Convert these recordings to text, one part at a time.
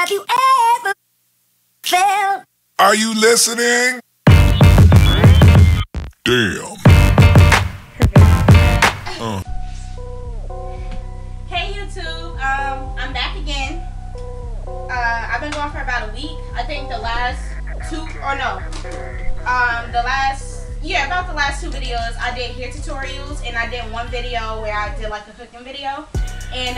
Have you ever felt? Are you listening? Damn. Hey YouTube, I'm back again. I've been going for about a week. I think the last about the last two videos I did hair tutorials, and I did one video where I did like a cooking video. And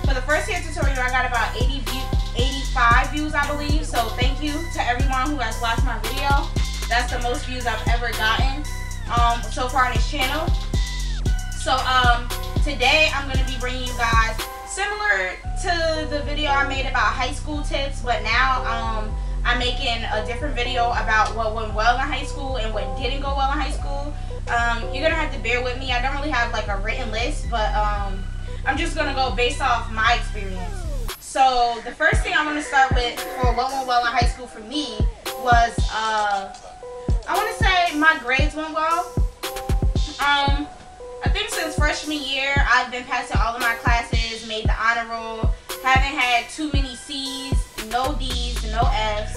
for the first hair tutorial I got about 85 views, I believe. So thank you to everyone who has watched my video. That's the most views I've ever gotten so far on this channel. So today I'm going to be bringing you guys similar to the video I made about high school tips, but now I'm making a different video about what went well in high school and what didn't go well in high school. You're going to have to bear with me. I don't really have like a written list, but I'm just going to go based off my experience. So the first thing I'm going to start with for what went well in high school for me was, I want to say my grades went well. I think since freshman year, I've been passing all of my classes, made the honor roll, haven't had too many C's, no D's, no F's.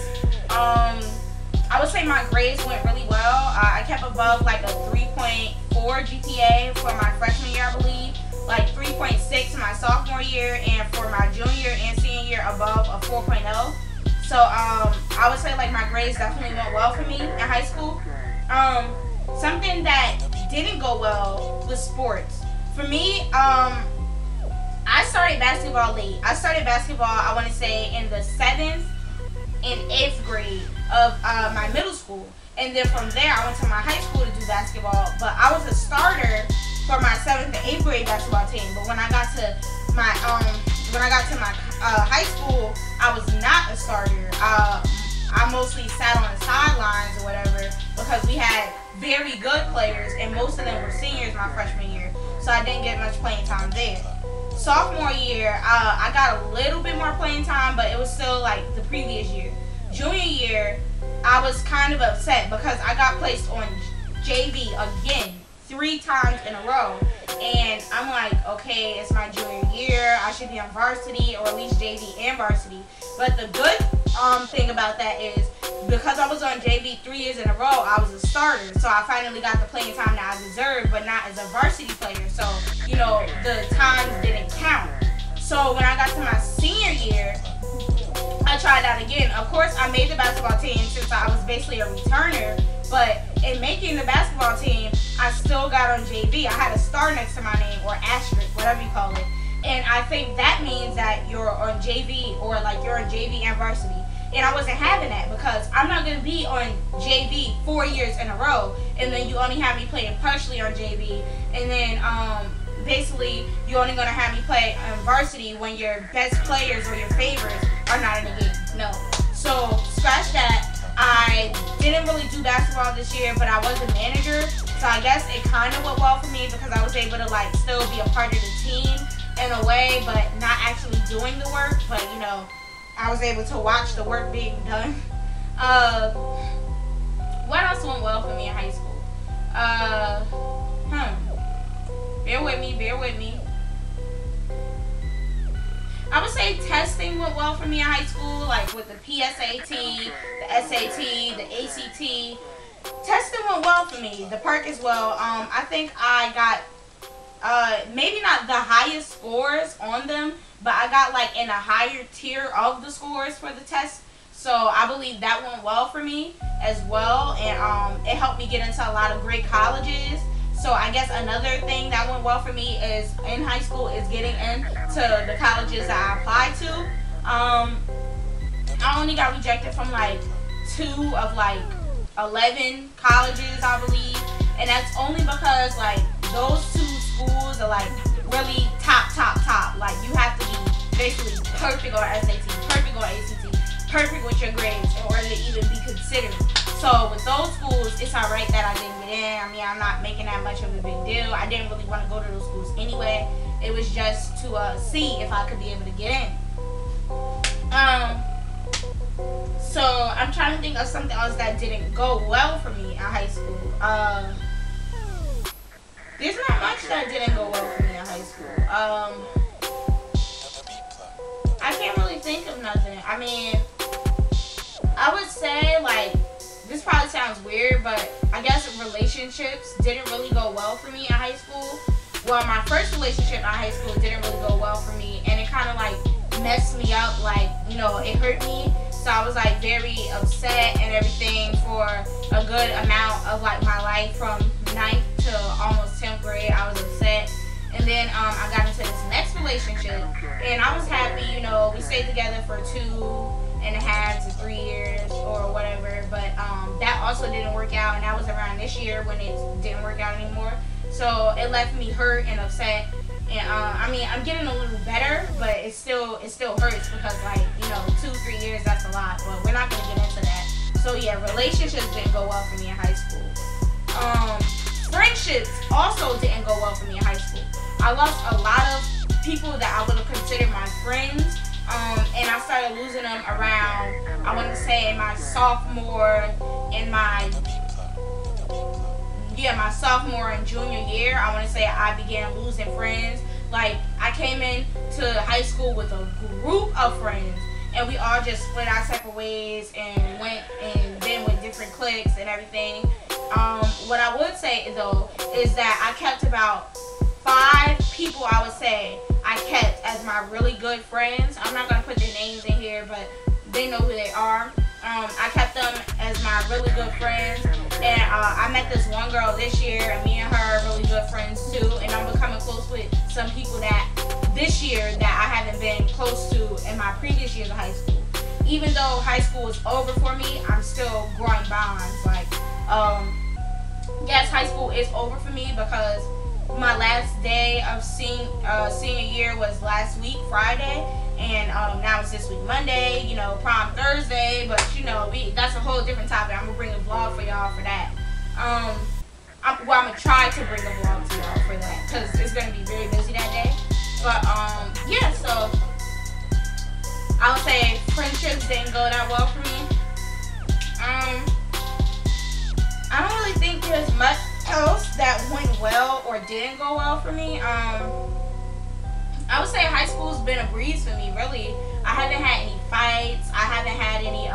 I would say my grades went really well. I kept above like a 3.4 GPA for my freshman year, I believe, like 3.6 my sophomore year, and for my junior and senior year above a 4.0. So I would say like my grades definitely went well for me in high school. Something that didn't go well was sports. For me, I started basketball late. I started basketball, I want to say, in the 7th and 8th grade of my middle school. And then from there, I went to my high school to do basketball. But I was a starter for my 7th and 8th grade basketball team. But when I got to my high school, I was not a starter. I mostly sat on the sidelines or whatever because we had very good players, and most of them were seniors my freshman year, so I didn't get much playing time there. Sophomore year, I got a little bit more playing time, but it was still like the previous year. Junior year, I was kind of upset because I got placed on JV again 3 times in a row, and I'm like, okay, it's my junior year, I should be on varsity, or at least JV and varsity. But the good thing about that is, because I was on JV 3 years in a row, I was a starter, so I finally got the playing time that I deserved, but not as a varsity player, so, you know, the times didn't count. So when I got to my senior year, I tried out again. Of course, I made the basketball team since I was basically a returner, but in making the basketball team, I still got on JV. I had a star next to my name, or asterisk, whatever you call it. And I think that means that you're on JV, or like you're on JV and varsity. And I wasn't having that because I'm not going to be on JV 4 years in a row, and then you only have me playing partially on JV, and then basically you're only going to have me play on varsity when your best players or your favorites are not in the game. No. So scratch that. I didn't really do basketball this year, but I was a manager, so I guess it kind of went well for me because I was able to like still be a part of the team in a way, but not actually doing the work. But you know, I was able to watch the work being done. What else went well for me in high school? Bear with me. I would say testing went well for me in high school, like with the PSAT, the SAT, the ACT. Testing went well for me. The PERC as well. I think I got maybe not the highest scores on them, but I got like in a higher tier of the scores for the test. So I believe that went well for me as well, and it helped me get into a lot of great colleges. So I guess another thing that went well for me is in high school is getting into the colleges that I applied to. I only got rejected from like 2 of like 11 colleges, I believe, and that's only because like those 2 schools are like really top. Like you have to be basically perfect on SAT, perfect on ACT, perfect with your grades in order to even be considered. So with those schools, it's alright that I didn't get in. I mean, I'm not making that much of a big deal. I didn't really want to go to those schools anyway. It was just to see if I could be able to get in. So I'm trying to think of something else that didn't go well for me in high school. There's not much that didn't go well for me in high school. I can't really think of nothing. I I mean, I would say, like, this probably sounds weird, but I guess relationships didn't really go well for me in high school. Well, my first relationship in high school didn't really go well for me, and it kind of like messed me up, like, you know, it hurt me. So I was like very upset and everything for a good amount of like my life from 9th to almost 10th grade. I was upset. And then I got into this next relationship, and I was happy, you know, we stayed together for 2.5 to 3 years or whatever, but that also didn't work out, and that was around this year when it didn't work out anymore. So it left me hurt and upset, and I mean, I'm getting a little better, but it still hurts because, like, you know, 2-3 years, that's a lot, but we're not going to get into that. So yeah, relationships didn't go well for me in high school. Friendships also didn't go well for me in high school. I lost a lot of people that I would have considered my friends, and I started losing them around, I want to say, my sophomore and junior year. I want to say I began losing friends. Like, I came into high school with a group of friends, and we all just split our separate ways and went and been with different cliques and everything. What I would say, though, is that I kept about 5 people, I would say, I kept as my really good friends. I'm not going to put their names in here, but they know who they are. I kept them as my really good friends, and I met this one girl this year, and me and her are really good friends too, and I'm becoming close with some people that this year that I haven't been close to in my previous years of high school. Even though high school is over for me, I'm still growing bonds. Like, yes, high school is over for me because my last day of senior year was last week, Friday, and now it's this week, Monday, you know, prom Thursday, but, you know, that's a whole different topic. I'm going to bring a vlog for y'all for that. I'm going to try to bring a vlog to y'all for that, because it's going to be very busy that day. But, yeah, so I would say friendships didn't go that well for me. I don't really think there's much else that went well or didn't go well for me. I would say high school's been a breeze for me, really. I haven't had any fights. I haven't had any,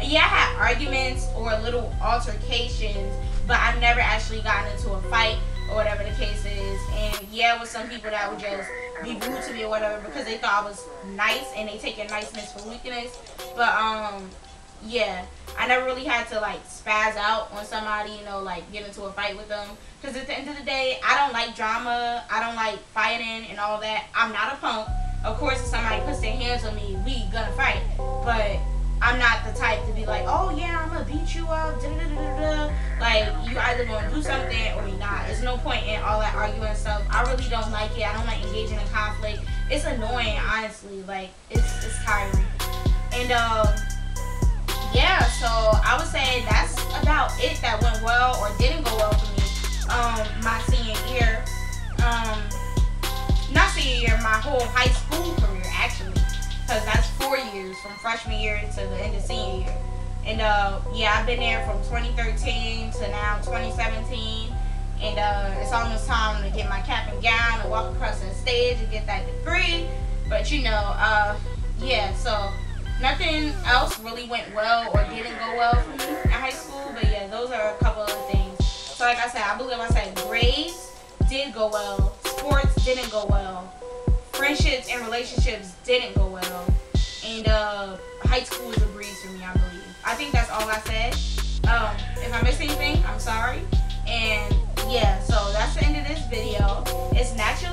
yeah, I had arguments or little altercations, but I've never actually gotten into a fight or whatever the case is. And yeah, with some people that would just be rude to me or whatever because they thought I was nice and they take your niceness for weakness. But, yeah, I never really had to, like, spaz out on somebody, you know, like, get into a fight with them. Because at the end of the day, I don't like drama. I don't like fighting and all that. I'm not a punk. Of course, if somebody puts their hands on me, we gonna fight. But I'm not the type to be like, oh, yeah, I'm gonna beat you up, da-da-da-da-da. Like, you either gonna do something or you're not. There's no point in all that arguing stuff. I really don't like it. I don't like engaging in conflict. It's annoying, honestly. Like, it's tiring. And, yeah, so I would say that's about it that went well or didn't go well for me my senior year. Not senior year, my whole high school career, actually, because that's 4 years from freshman year to the end of senior year. And yeah, I've been there from 2013 to now 2017, and it's almost time to get my cap and gown and walk across the stage and get that degree. But, you know, yeah, so nothing else really went well or didn't go well for me in high school, but yeah, those are a couple of things. So like I said, I believe I said grades did go well, sports didn't go well, friendships and relationships didn't go well, and high school was a breeze for me, I believe. I think that's all I said. If I missed anything, I'm sorry. And yeah, so that's the end of this video. It's Natural